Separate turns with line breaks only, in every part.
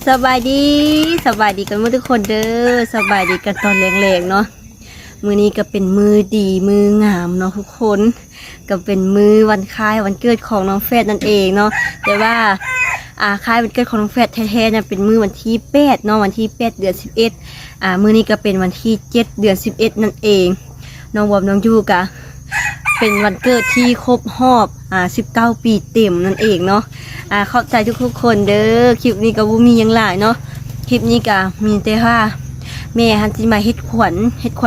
สบายดีกันหมดทุกคนเด้อสบายดีกันตอนแรงๆเนาะมื้อนี้ก็เป็นมือดีมืองามเนาะทุกคนก็เป็นมือวันคล้ายวันเกิดของน้องแฟดนั่นเองเนาะแต่ว่าคล้ายวันเกิดของน้องแฟดแท้ๆเนี่ยเป็นมือวันที่8เนาะวันที่8 เดือน 11มื้อนี้ก็เป็นวันที่7 เดือน 11นั่นเองน้องวอมน้องยูกะเป็นวันเกิดที่ครบรอบ19 ปีเต็มนั่นเองเนาะเข้าใจทุกคนเด้อคลิปนี้ก็บ่มีหยังหลายเนาะคลิปนี้ก็มีแต่ว่าแม่ฮันสิมาเฮ็ดขวั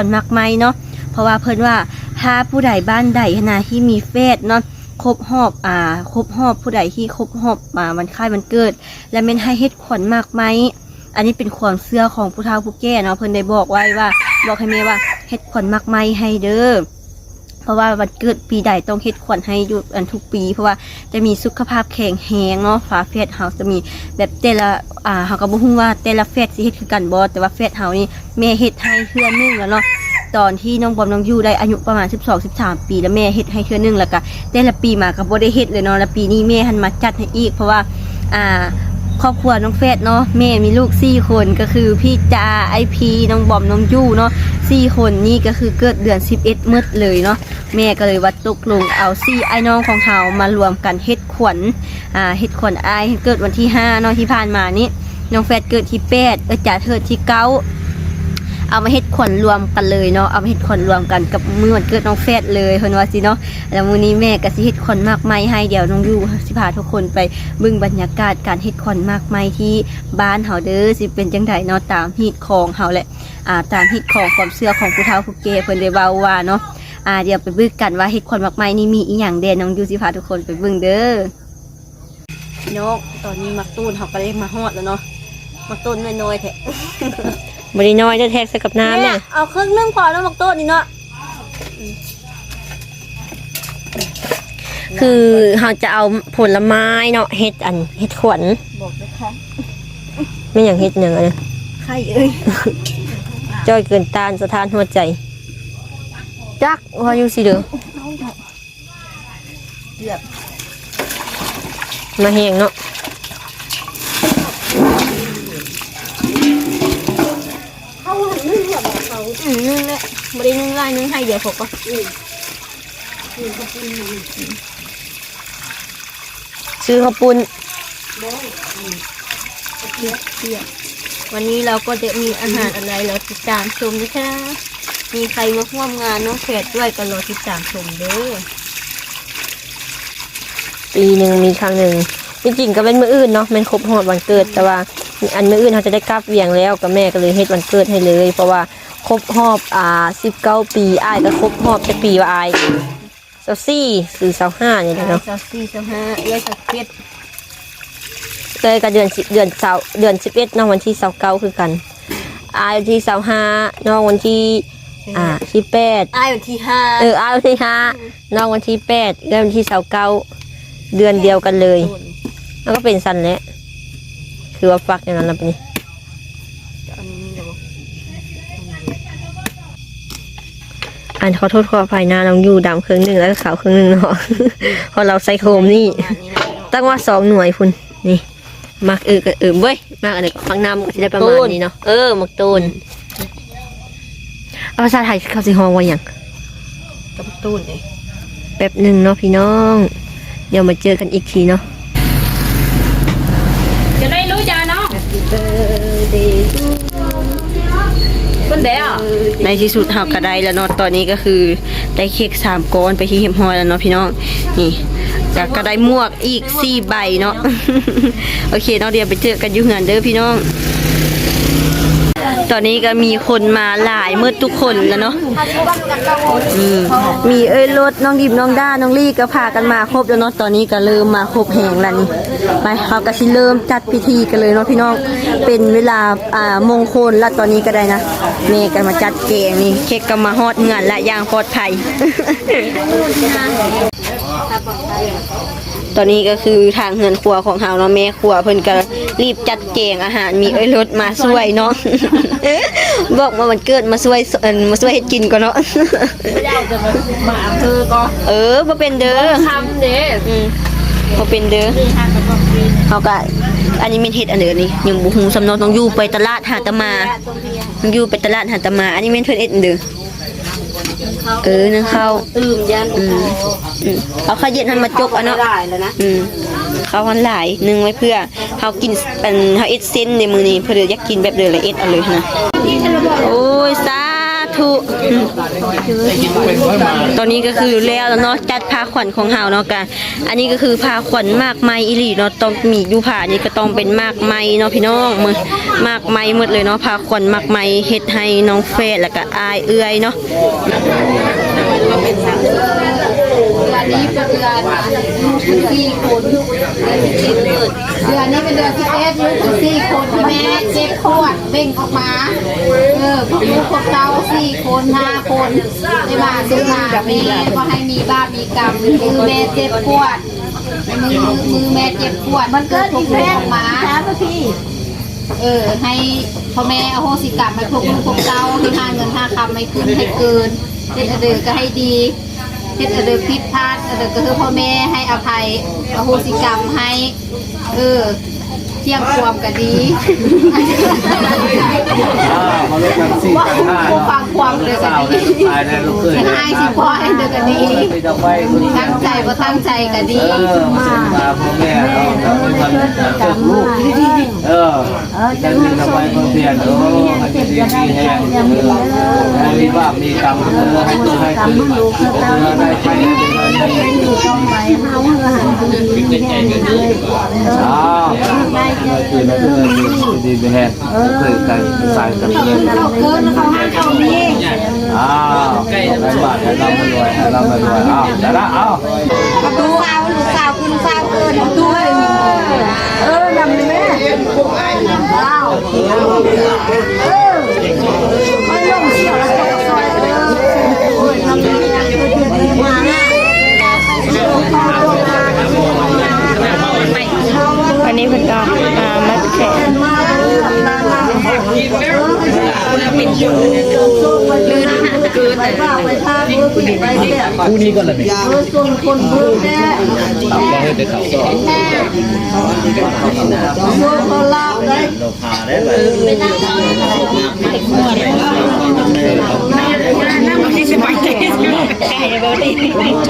ญมากมายเนาะเพราะว่าเพิ่นว่าถ้าผู้ใดบ้านใดนะที่มีแฟดเนาะครบรอบผู้ใดที่ครบรอบวันคล้ายวันเกิดและแม่นให้เฮ็ดขวัญมากมายอันนี้เป็นความเชื่อของผู้เฒ่าผู้แก่เนาะเพิ่นได้บอกไว้ว่าบอกให้แม่ว่าเฮ็ดขวัญมากมายให้เด้อเพราะว่าวันเกิดปีใดต้องเฮ็ดขวัญให้อยู่ทุกปีเพราะว่าจะมีสุขภาพแข็งแรงเนาะฝาแฝดเฮาจะมีแบบแต่ละเฮาก็บ่ฮู้ว่าแต่ละแฝดสิเฮ็ดคือกันบ่แต่ว่าแฝดเฮานี่แม่เฮ็ดให้เทื่อนึงแล้วเนาะตอนที่น้องบอมน้องยูได้อายุประมาณ12-13 ปีแล้วแม่เฮ็ดให้เทื่อนึงแล้วก็แต่ละปีมาก็บ่ได้เฮ็ดเลยเนาะแล้วปีนี้แม่หันมาจัดให้อีกเพราะว่าครอบครัวน้องแฟดเนาะแม่มีลูก4 คนก็คือพี่จาไอพีน้องบอมน้องยู่เนาะ4 คนนี่ก็คือเกิดเดือน11หมดเลยเนาะแม่ก็เลยว่าตกลงเอา4ไอ้น้องของเฮามารวมกันเฮ็ดขวัญเฮ็ดขวัญอ้ายเกิดวันที่5เนาะที่ผ่านมานี้น้องแฟดเกิดที่8จ่าเทิดที่9เอามาเฮ็ดขวัญรวมกันเลยเนาะเอามาเฮ็ดขวัญรวมกันกับมื้อวันเกิดน้องแฟดเลยเพิ่นว่าสิเนาะแล้วมื้อนี้แม่ก็สิเฮ็ดขวัญมากมายให้เดี๋ยวน้องยูสิพาทุกคนไปเบิ่งบรรยากาศการเฮ็ดขวัญมากมายที่บ้านเฮาเด้อสิเป็นจังไดเนาะตามฮีตของเฮาแหละตามฮีตของความเชื่อของผู้เฒ่าผู้แก่เพิ่นได้เว้าว่าเนาะเดี๋ยวไปเบิ่งกันว่าเฮ็ดขวัญมากมายนี่มีอีหยังแดน้องยูสิพาทุกคนไปเบิ่งเด้อพี่น้องตอนนี้มักตูนเฮาก็ได้มาฮอดแล้วเนาะมักตูนน้อยๆแท้บริน้อยจะแทกใส่กับน้ำเนี่ยเอาครึ่งนึงพอแล้วมักโต้นี่เนาะคือเราจะเอาผลไม้เนาะเฮ็ดขวัญบอกเลยค่ะไม่อย่างเฮ็ดอย่างอะไรใครเอ้ยจ้อยเกินตาลสถานหัวใจจักว่าอยู่สิเด้อมาแห้งเนาะนึ่งเลยบรินึ่งไล่นึ่งให้เดี๋ยวผมก็ซื้อข้าวปุ้นวันนี้เราก็จะมีอาหารอะไรเราติดตามชมนะคะมีใครมาร่วมงานน้องแขกด้วยก็รอติดตามชมเด้อปีหนึ่งมีครั้งหนึ่งจริงๆก็เป็นมื้ออื่นเนาะมันครบรอบวันเกิดแต่ว่าอันมื้ออื่นเขาจะได้กลับเวียงแล้วกับแม่ก็เลยเฮ็ดวันเกิดให้เลยเพราะว่าครบรอบ19 ปีอ้ายก็ครบรอบจะปีว่าอ้าย24หรือ25นี่แหละเนาะ24 25เลย17เลยก็เดือน11เนาะวันที่29คือกันอ้ายวันที่25น้องวันที่ที่8อ้ายวันที่5อ้ายวันที่5น้องวันที่8แล้ววันที่29เดือนเดียวกันเลยแล้วก็เป็นสันแล้วคือว่าฟักอย่างนั้นแล้วเป็นนี่ขอโทษขออภัยนะน้องยูดำครึ่งหนึ่งแล้วก็ขาวครึ่งหนึ่งเนาะพอเราใส่โคมนี่ตั้งว่า2 หน่วยคุณนี่มักกับเว้ยมากอะไรฟังน้ำก็จะได้ประมาณนี้เนาะมักตูนภาษาไทยเขาสิฮองว่าอย่างกับตูนเลยแป๊บหนึ่งเนาะพี่น้องเดี๋ยวมาเจอกันอีกทีเนาะ
จะได้รู้จักเนาะ
ในที่สุดเฮาก็ได้แล้วเนาะตอนนี้ก็คือได้เค้ก3 ก้อนไปที่เฮียมฮอยแล้วเนาะพี่น้องนี่ก็ได้หมวกอีก4 ใบเนาะ โอเคเนาะเดี๋ยวไปเจอกันอยู่งานเด้อพี่น้องตอนนี้ก็มีคนมาหลายมืดทุกคนแล้วเนาะมีรถน้องดิบน้องด้าน้องลี่ก็พากันมาครบแล้วเนาะตอนนี้ก็เริ่มมาครบแห่งแล้วนี่ไปเขาก็สิเริ่มจัดพิธีกันเลยเนาะพี่น้องเป็นเวลามงคลแล้วตอนนี้ก็ได้นะเมย์กันมาจัดเกงนี่เค้กก็มาฮอดงานและอย่างปลอดภัย ตอนนี้ก็คือทางเฮือนครัวของเฮาเนาะแม่ครัวเพิ่นก็รีบจัดแจงอาหารมีรถมาช่วยเนาะ บอกว่ามันเกิดมาช่วยเฮ็ดกินก่อนเนาะมาก็บ่เป็นเด้อทำเด้บ่เป็นเด้อ เขาก็อันนี้เป็นเห็ดอันเดียวนี่ยังบุหูสำเนาต้องอยู่ไปตลาดหาตะมาต้องอยู่ไปตลาดหาตะมาอันนี้เป็นเพิ่นเอ็ดอันเดียวนึงเข้าตื่มยันเอาข้าวเย็นทันมาจกอันเนาะข้าวหันหลายนึงไว้เพื่อเขากินเป็นเขาเอ็ดเส้นในมือนี้เพื่ออยากกินแบบเดียวเลยเอ็ดเอาเลยนะโอ้ยสาธุตอนนี้ก็คือแล้วเนาะจัดพาขวัญของเฮาเนาะกันอันนี้ก็คือพาขวัญมากไม้อีหลีเนาะต้องมีอยู่ผ่านี่ก็ต้องเป็นมากไม้เนาะพี่น้องมือมากไม้หมดเลยเนาะพาขวัญมากไม้เฮ็ดให้น้องเฟสแล้วก็อายเอื้อยเนาะ
อันนี้เป็นเดือน4 คนเดือนนี้เป็นเดือน11ลูก4 คนที่แม่7 ขวดเบ่งออกมาพวกลูกพวกเต้า4 คน5 คนได้มาซื้อมาแม่ก็ให้มีบ้ามีกรรมมือแม่7 ขวดมือแม่7 ขวดมันเกิดพวกลูกออกมาให้พ่อแม่อโหสิกรรมให้พวกลูกพวกเต้าให้หาเงินหาคำไม่ขึ้นให้เกินเด็ดเดือก็ให้ดีเฮ็ดเดือผิดพลาดก็คือพ่อแม่ให้อภัยอโหสิกรรมให้เที่ยงความก็ดี
มาเล่นกัน4 กัน5
ฟังความเลยก็ดีให้สิพ่อให้เดือก็ดีตั้งใจบ่ตั้งใจก็ดี
มาพ่อแม่เราเป็นลูกจะมีทำไมเพื่อนให้ดีแห้งมีบาปมีกรรมให้ตัวให้ตื่นได้ไปต้องไปเฮาหันดีแห้งเลยคือเราดีไปแห้งเคยกันสายกันเลย
เกินเขาให้เขานี้
ได้บาทให้เราไปรวยให้เราไปรวยแต่ละ
ลูกสาวคุณสาวเกินด้วยนำเลยแม่ไม่ลงเสียวแล้วจะซอยทำดีนะมา
อันนี้เพิ่นก็มาแข่
คู่นี้ก็เลย
ส่วนคนเพิ่มแน่
ตับก็ให้แต่เขาก็
เขาลาบได้
เราพาได้เลย
ที่สบายใจ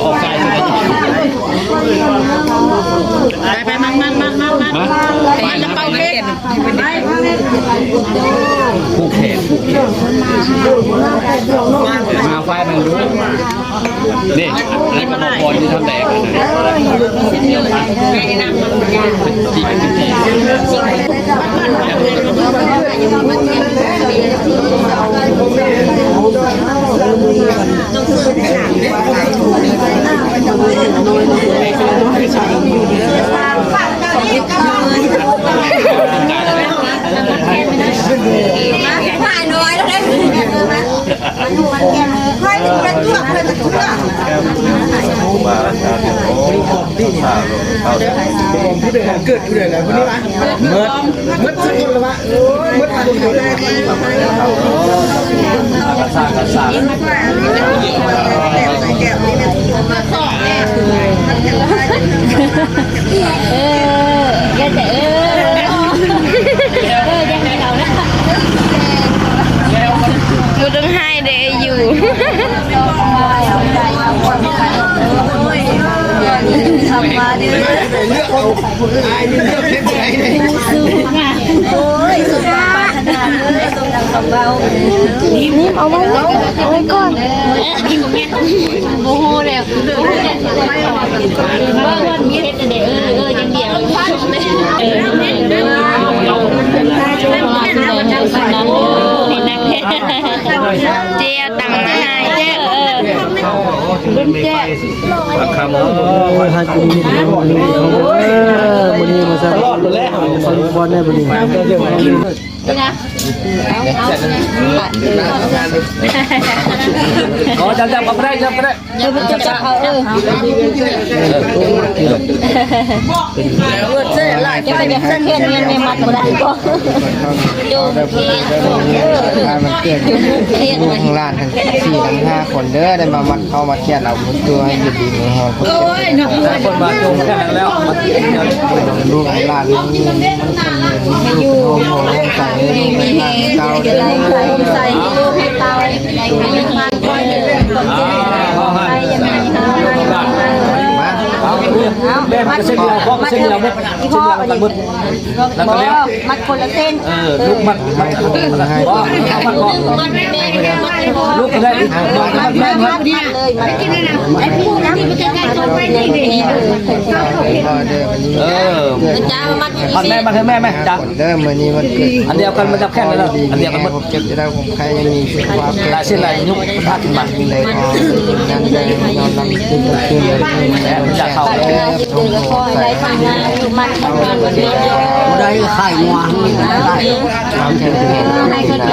ออก
ใจ
ไปมาไปแล้วเป่าเค้ก
ผู้แขกมาไฟมันรู้นี่อะไรก็บอกบอลที่ทำแตก
ผ่านน้อยแล้วได้มันแก่ค่อยเป็นตัวเป็นตัว
มาโอ้ที่เอาผู้เดือดเกิดผู้เดือดอะไรคนนี้วะเมื่อสักคนละวะเมื่อคนเดียวได้กระซ่ากระซ่า
ยังแต่ยังไม่เอานะกูต้องให้เดย์อยู่ทำมาดิเลือกเอาไอ้นี่เลือกเล่นใจเลยสู้มาโอ้ยสุดยอดขนาดเลยตรงดังกับเบานี่เอาไว้ก่อนโอ้โหเลยโอ้โหเนี่ยว่าวันนี้เฮ็ดแต่เด็กยังเดียวเจียตังมาให้เจ้รุ่นเจ้
คำให้กูมีบุญมาซะรอดแล้วบอลได้บุญ
นี่นะ
อ๋อจับกับได้จับได้
จับเขาเจ้า
จะเป็นแบบเขียนเงินในมัดก็ได้ก็
ดูเพียงมันเกิดลูกหลานทั้ง4 ทั้ง 5 คนเด้อได้มามัดเข้ามาเขียนเอาบุญตัวให้อยู่ดีมีแฮง
คนมาจงแค่นั้นแล้ว
ลูกหลานมันอยู่โหใส่มีแฮงเก่าเด้อ
ใส่ลูกให้เตาให้ยังมาก้อยเลยคนเจ๊ไปยังไง
เอาแม่มันเส้นเราพ่อเส้นเราหมดเส้นเราหมดแล้วก็แล้ว
มัดคนละเส้น
ลูกมัดพ่อเอามัดพ่อลูกก็ได้มัด
มัดเลยมัดไอ้พี่นะที่มันจะได้จนไปนี่จ้ามัด
พันแม่มาเถอะแม่จ้า
เด้อมื้อนี้มันเกิด
อันเดียวกันมันจะแค่นั้นแล้วอันเดียวกันหมด
ผมเก็บจะได้ผมใครยังมีสุขภาพ
ลายเส้นลายยุกพาดขึ้นมา
เลยขอนั่นเลยนอนรับขึ้นขึ้นเลย
แล้วจะเข้า
เดือแล้วก็ได้ทำงานอยู่มัดทำงานวันนี้
ได้ไข่งวงได้
ให้ก็ดี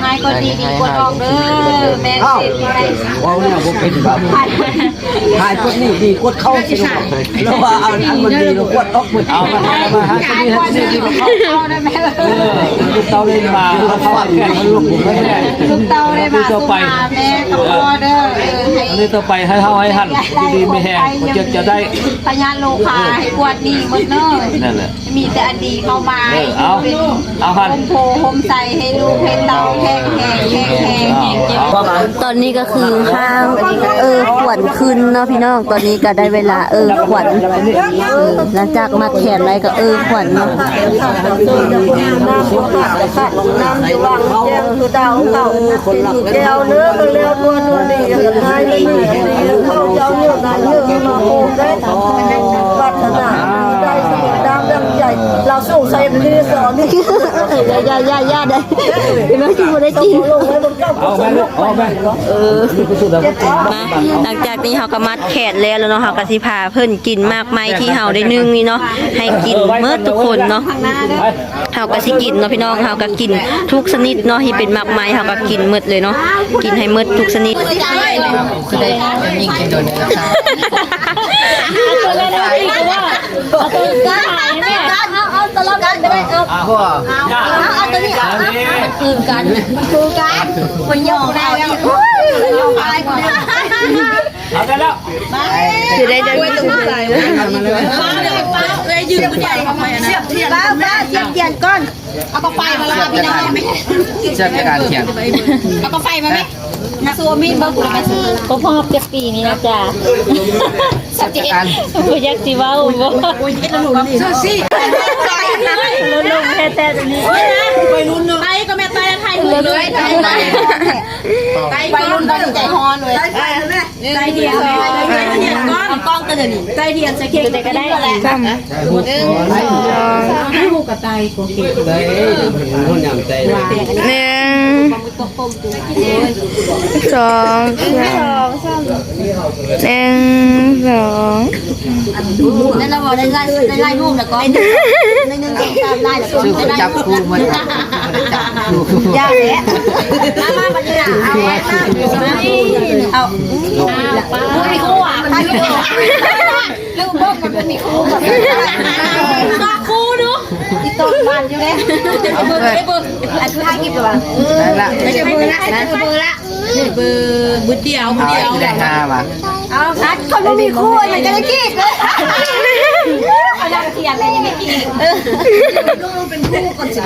ให้ก็ดีดีกว่าออกเด้อแม่เสร็จไป
ว้าวเนี่ยผมเป็นแบบถ่ายกดนี่ดีกดเข้าสิแล้วว่าเอาอันมันดีเรากดออกหมดเอามาหาตัวนี้ให้ดีมันเข้า
ได้ไหม
ลูกเต้าเลยมาเขาแข่งลูกผมไม่แน่
ลูกเตาได้มาตัวไปแม่ตัวเด้อให้
อันนี้ต่อไปให้เฮาให้หันดีไม่แห้งมันจะได้
พยานโลคาให้กวดดีหมดเนอะ
นั่นแหละ
มีแต่อดีเข้ามา
เอาหัน
โพโฮมใส่ให้ลูกให้เตาแห้งแห้งแห้งแห้งแห้งเจ็บ
ตอนนี้ก็คือห้างขวัญขึ้นเนาะพี่น้องตอนนี้ก็ได้เวลาขวัญหลังจากมาแขนอะไรก็ขวัญเนาะน้ำอยู่ว่างแจ้งคือดาวเก่าแก้วเนื้อเลี้ยวตัวนี้กันให้เลยเข้าเจ้าเนื้อนั้นเนื้อมาโอ้ได้ปัตนาได้สมุดดำดังใจเราส่งใส่ที่สอนนี่ย่าได้ไม่คิดว่าได้จริง
เอาแม่ลูกเอาแม่
มาหลังจากนี้เฮาก็มัดแขนแล้วเนาะเฮาก็สิพาเพิ่นกินมากมายที่เฮาได้นึ่งนี่เนาะให้กินเมื่อทุกคนเนาะเฮาก็สิกินเนาะพี่น้องเฮาก็กินทุกชนิดเนาะที่เป็นมากมายเฮาก็กินหมดเลยเนาะกินให้หมดทุกชนิด
คือได้ยิ่งกินโดนนะครับ
เอาตลอดกันได้เอา
พ่อ
เอาตัวนี้คือกันคนยอมได้ยังยอมอะไรก่อน
เอาไปแล้ว
จะได้จะวิ่งตัวใส่เลยยืนผู้ใหญ่ทำไมนะเทียนก้อนเอากาแฟมาละพี่น้องไหม
เชื่อการเขียน
เอากาแฟมาไหมนะซัวมีเบอร์กูไปซื้อ
ก็พอจะปีนี้นะจ๊ะ
สักเจ็ด
ผู้ยักษ์สิว่าบ่สู้สิลุงแท้ๆตัวนี้ไปรุ่นเนาะ
ไปก็แม่ตายไทยเลยไปรุ่นก็ใจฮอนเลยใจเดียวก้อนกล้องตัวนี้ใจเดียวจะเค้กก็ได้แหละ
ได้คนอย่างใจ
1 2 3 1 2 นั่นเราบอกได้ไล่รูปแล้วก็ในนึงตามได้แล้วก็
ชื่อจับคู่มาจับคู่
ยากแหละมาปัญญาเอามีคู่อ่ะลูกบอกมันมีคู่แบบต่อคู่ดูที่ต้นบ้านอยู่เลยเบอร์ได้เบอร์อันคือท่ากิบหรือเปล่า
ได้ละ
ไม่ใช่เบอร์ละนะเบอร์ละเบอร์เดียว
ได้5 บาท
เอาคัดคนไม่มีคู่มันจะได้กิบเลยเอาดังเทียนเลยยังไม่กินเป็นคู่ก่อนสิ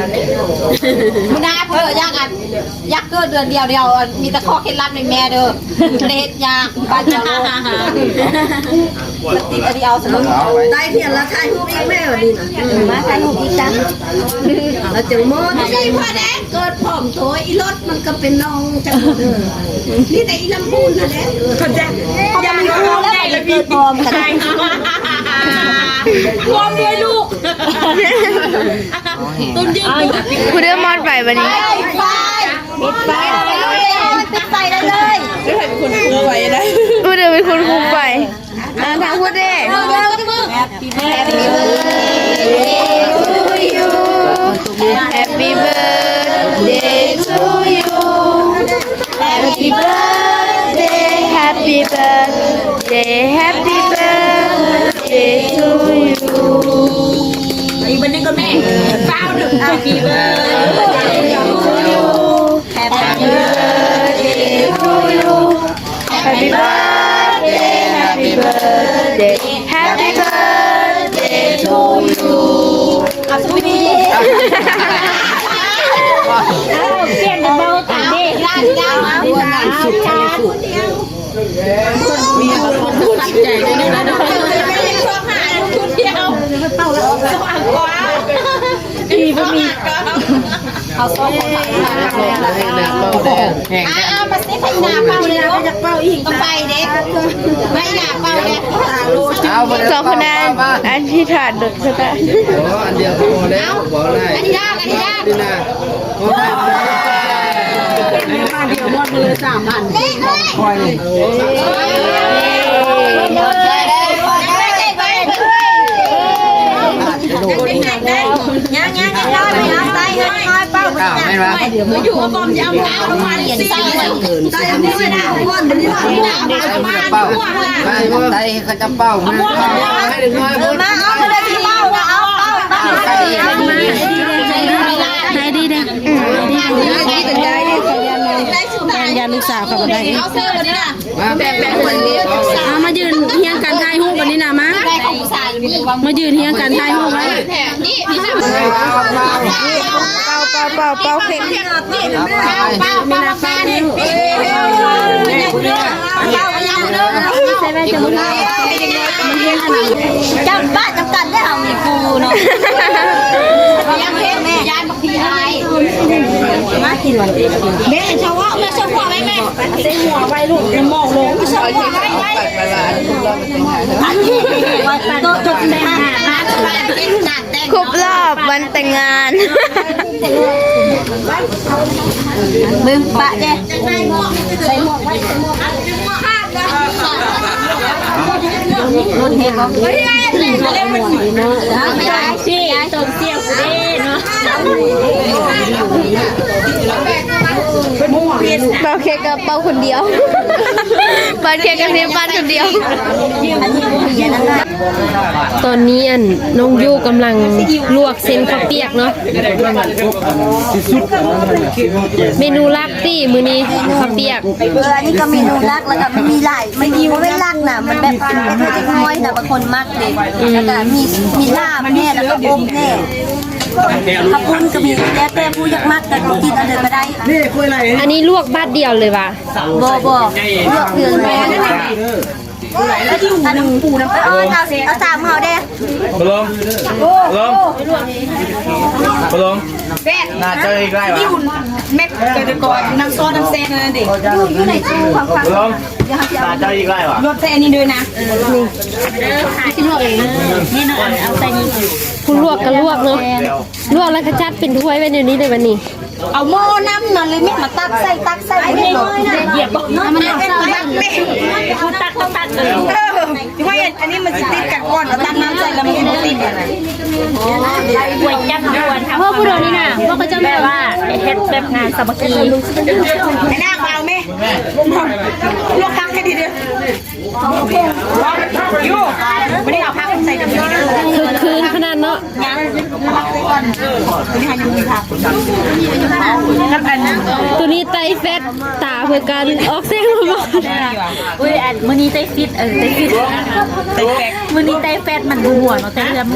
มึงนะเพื่อยากอันยักเกินเดือนเดียวมีแต่ข้อเคล็ดลับในแม่เด้อเลดยากบ้านเจ้าโลกติดอันเดียวสนุก
ได้เทียนแล้วถ่ายรูปอีกแม่วันนี้นะมาถ่ายรูปอีกจังแล้วจังโม่
ไม่ใช่พ่อแดงเกิดผอมโถอีรถมันก็เป็นน้องจังนี่แต่อีลำพูนนะแดงเขาจะ
จะมีคู่แล้วไปเกิดพร้อมกัน
พร้อมด้วยลูกตุนยืน
คุณเริ่มมอดไปวันนี้ปิดไฟปิดไฟได้เลยคุณเดินเป็นคนคุมไฟทางพูดได้Happy birthday to you Happy birthday Happy birthday Happy birthday to you
เอาสุนีเปลี่ยนเป็นเบาตาเด็กร้านยาวสุดมีคนพูดใจได้นะดีบ่มีเอาซ้อมคนมามาสิไปหน้าเป้าเลยนะจะเป้าอีกต้องไปเด็กไม่หน้าเป้าเนี่ย
สองคนนั้นอันที่ถาดดึกซะแต่
อันเดียวพอแล้วบอกได้
อันนี้ยากนี่นะ
เดียวหมดเลย3,000คอย
ยังใส่เป้า
อ้าวไม่มา
มาอยู่กับบอมยำเป้าลงมาเห็นใส่ใส่อันนี้ไม่ได้ก้อนเดี๋ยวนี้
เป้าไตเขาจะเป้ามาให้ดึงน้อยบุญ
มาเอาไปเลยที่เป้าเอาใส่ดีเด้ยาลูกสาวเขาก็ได้เอาเสื้อวันนี้นะแบ่งคนนี้เอามายืนเฮียงกันทายหูวันนี้นะมามายืนเฮียงกันทายหูไว้นี่พี่จะเป่าเข็มเป่ามีนาปานี่จำบ้านจำกันได้เอามีกูเนาะยังเพ่แม่ยานบักพีไอมากินวันแม่ชาวแม่ชาวหัวไหมแม่เส้นหัวไว้ลูกจะมองลงชาวหัวไหมโตจบเลยค่ะ
ครบรอบวันแต่งงาน
มึงปะเจ๊ใส่หมวกไว้รุ่นเห็นบ่เฮ้ยเล่นมันเนาะไม่ได้สิตบเสียงเด้เนาะ
เป่าเค้กกับเป่าคนเดียวเป่าเค้กกับเพียงบ้านคนเดียวตอนนี้อันน้องยูกำลังลวกเส้นข้าวเปียกเนาะเมนูลักตี้มื้อนี้ข้าวเปียก
อันนี้ก็เมนูลักแล้วก็มีหลายไม่มีไม่ลักน่ะมันแบบเป็นเล็กน้อยน่ะบางคนมักเด็กแล้วก็มีลาบแน่แล้วก็อบแน่ขับปุ้นก็มีแล้วแต่ผู้อยากมักแต่กินอันเดิมก็ได้
อันนี้ลวกบาดเดียวเลยว่ะ
บ่เลือกเดือนแม่นั่นแหละแล้วที่อันน้ำปูน้ำเอาสามเขาเด้
ปลงน่าเจออีกไรวะ
เม็ดเกิดก่อนน้ำซอสน้ำเซนนั่นเด็กอยู่ในตู้ฟัง
ปลงน่าเจออีกไรวะ
รสเซนนี่ด้วยนะนี่ชิ้นลวกเองนี่น้องอันเอาใส่นี่
คุณลวกก็ลวกเนาะลวกแล้วก็จัดเป็นถ้วยไว้เดี๋ยวนี้เลยวันนี้
เอาหม้อน้ำนั่นเลยแม่มาตักใส่ไม่น้อยนะเหยียบบอกน้ำมันเอาตักเลยว่าอันนี้มันจะติดกันก่อนเอาตักน้ำใส่แล้วมันจะติดอะไรหวยจับหวนพ่อพูดนี่นะพ่อก็จะแม่ว่าเฮ็ดแบบงานสามัคคีไอ้หน้าเอาไหมลวกพักแค่ทีเดียวยูไม่ได้เอาพักใส่ตรงนี้
คือคืนขนาดเนาะตัวนี้ไตเฟสตาเพื่อการออกเสียงมาบอก
อุ้ยอันมื้อนี้ไตฟิตไตฟิตมื้อนี้ไตเฟสมันหัวเนาะแต่เรือมั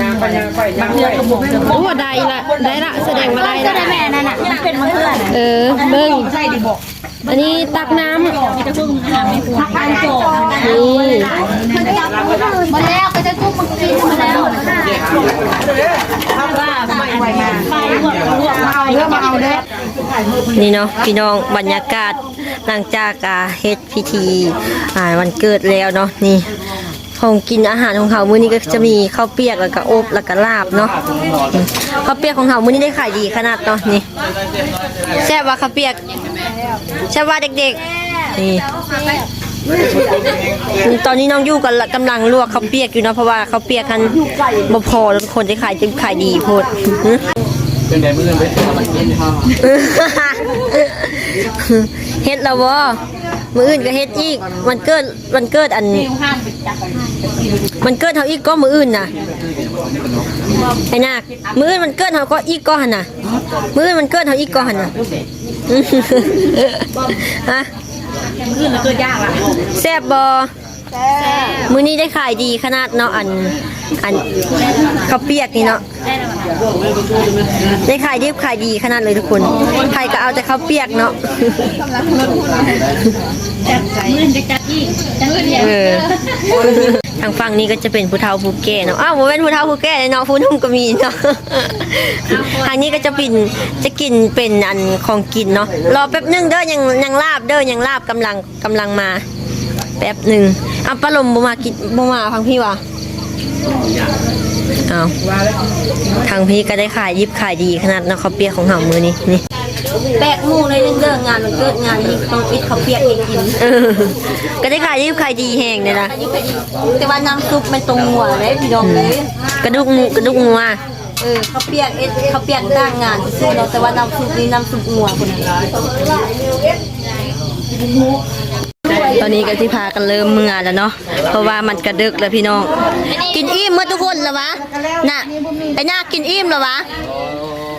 นเรือขโมง
โอ้ได้ละแสดงว่าได้ละ
แม่นั่นน่ะมันเป็นมันเพื่อน
เบิ้งอันนี้ตักน้ำนี่
มาแล้วก็จะกุ้งมันกินมาแล้ว
นี่เนาะพี่น้องบรรยากาศหลังจากเฮ็ดพิธีวันเกิดแล้วเนาะนี่ของกินอาหารของเขามื้อนี้ก็จะมีข้าวเปียกแล้วก็อบแล้วก็ลาบเนาะข้าวเปียกของเขามื้อนี้ได้ขายดีขนาดเนาะนี่แซ่บว่าข้าวเปียกแซ่บว่าเด็กๆนี่ตอนนี้น้องยู่กำลังลวกข้าวเปียกอยู่เนาะเพราะว่าข้าวเปียกกันบ่พอแล้วคนจะขายดีโพด
เป็นแบบมือไปมันกิน
เฮ็ดแล้วบ่มื้ออื่นก็เฮ็ดอีกวันเกิดอันมันเกิดเฮาอีกก็มื้ออื่นน่ะไอ้นาคมื้ออื่นมันเกิดเฮาก็อีกก็หั่นน่ะมื้ออื่นมันเกิดเฮาอีกก็หั่นน่ะฮะมื้ออื่นมันเกิดยากล่ะแซ่บบ่ มื้อนี้ได้ขายดีขนาดเนาะอันข้าวเปียกนี่เนาะได้ขายดีขายดีขนาดเลยทุกคนใครก็เอาแต่ข้าวเปียกเนาะทางฝั่งนี้ก็จะเป็นผู้เฒ่าผู้แก่เนาะอ้าวบ่เป็นผู้เฒ่าผู้แก่เนาะผู้หนุ่มก็มีเนาะทางนี้ก็จะกินเป็นอันของกินเนาะรอแป๊บนึงเด้อยังลาบเด้อยังลาบกำลังมาแป๊บนึงเอาปลาลมบ่มากินบ่มาฟังพี่วะเอาทางพี่ก็ได้ขายยิบขายดีขนาดเนาะข้าวเปียกของเฮามื้อนี้นี่แปะหมู่เลยเด้องานมันเกิดงานนี้ต้องปิดข้าวเปียกให้กินก็ได้ขายยิบขายดีแฮงเลยนะแต่ว่าน้ำซุปมันตรงหัวเลยพี่น้องเลยกระดูกหมูงัวข้าวเปียกข้าวเปียกตั้งงานซื่อเนาะแต่ว่าน้ำซุปนี่น้ำซุปงัวคนนั้นตอนนี้ก็ที่พากันเริ่มเมื่อแล้วเนาะเพราะว่ามันกระดึกแล้วพี่น้องกินอิ่มเมื่อทุกคนแล้ววะน่ะไอ้หน้ากินอิ่มแล้ววะ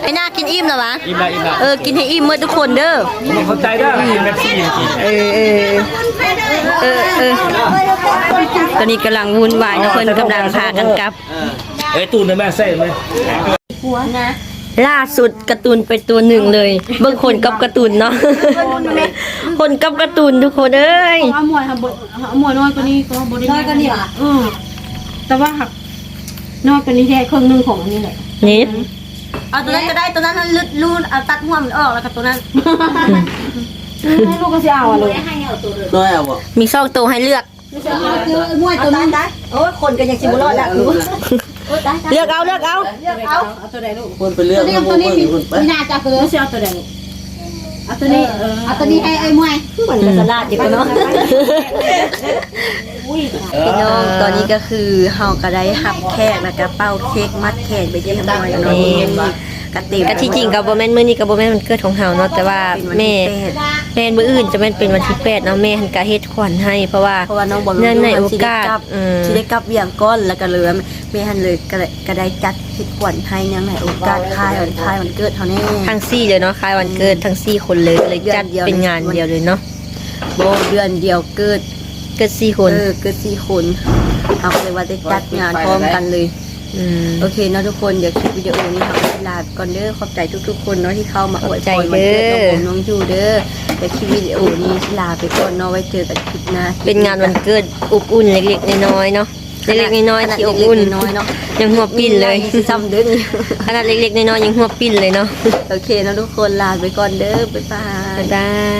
ไอ้หน้ากินอิ่มแล้ววะอิ่มละกินให้อิ่มเมื่อทุกคนเด้อ
เข้าใจได้เม็ดซี่กิน
ตอนนี้กำลังวุ่นวายทุกคนกำลังพากันกลับ
ตูนแม่ใส่ไหม
ล่าสุดการ์ตูนไปตัวหนึ่งเลยเบิ่งคนกับการ์ตูนเนาะคนกับการ์ตูนทุกคนเอ้ย
เอาหมวยค่ะหมวยน้อยกว่านี้ก็บ่ได้น้อยกว่านี้อ่ะแต่ว่าหักน้อยกว่านี้แค่ครึ่งนึงของอันนี้แหละ
นี่เอาตัวนั้นก็ได้ตัวนั้นลึดรูดเอาตัดหัวมันออกแล้วกับตัวนั้น
ให้ลูกก็สิเอาเลย
น้อยเอาบ่
มีซอกตัวให้เลือก
หมวยตัวนั้นได้
โอ้ยคนกันยังสิบ่รอดละเลือกเอา
เอาตัวใดลูก
คนไปเลือก
ตัวนี้พี่นาจะคือสิเอาตัวใดลูกเอาตัวนี้ให้ไอ้มวย
มันก็สลัดอยู่เนาะพี่น้องตอนนี้ก็คือเฮาก็ได้หับแขกแล้วก็เป้าเค้กมัดแขกไปเรียบร้อยแล้วเนาะกะที่จริงกับโบแมนมื้อนี้กับโบแมนมันเกิดของเฮาเนาะแต่ว่าแม่มื้ออื่นจะเป็นวันที่8เนาะแม่หันกะเฮ็ดขวัญให้เพราะว่า
น้องบ่
เนื่องในโอกาส
สิได้กลับเวียงก้อนแล้วก็เลยแม่หันเลยก็ได้จัดเฮ็ดขวัญให้เนื่องในโอกาสคล้ายวันเกิดเฮาแน่
ทั้ง4เลยเนาะคล้ายวันเกิดทั้ง4คนเลยจัดเป็นงานเดียวเลยเนาะ
บ่เดือนเดียวเกิด
4คน
เกิด4คนเอาเลยว่าได้จัดงานพร้อมกันเลยโอเคเนาะทุกคนเดี๋ยวคลิปวิดีโอนี้ทำลาก่อนเด้อขอบใจทุกๆคนเนาะที่เข้ามาอวยพรวันเกิดน้องยูเด้อเดี๋ยวคลิปวิดีโอนี้ลาไปก่อนเนาะไว้เจอกันคลิปหน้า
เป็นงานวันเกิดอบอุ่นเล็กๆน้อยๆเนาะเล็กๆน้อยๆที่อบอุ่น
น้อยเนาะ
ยังหัวปิ้นเลย
ซ้ำเด้อ
ขนาดเล็กๆน้อยๆยังหัวปิ้นเลยเนาะ
โอเคเนาะทุกคนลาไปก่อนเด้อบ๊ายบาย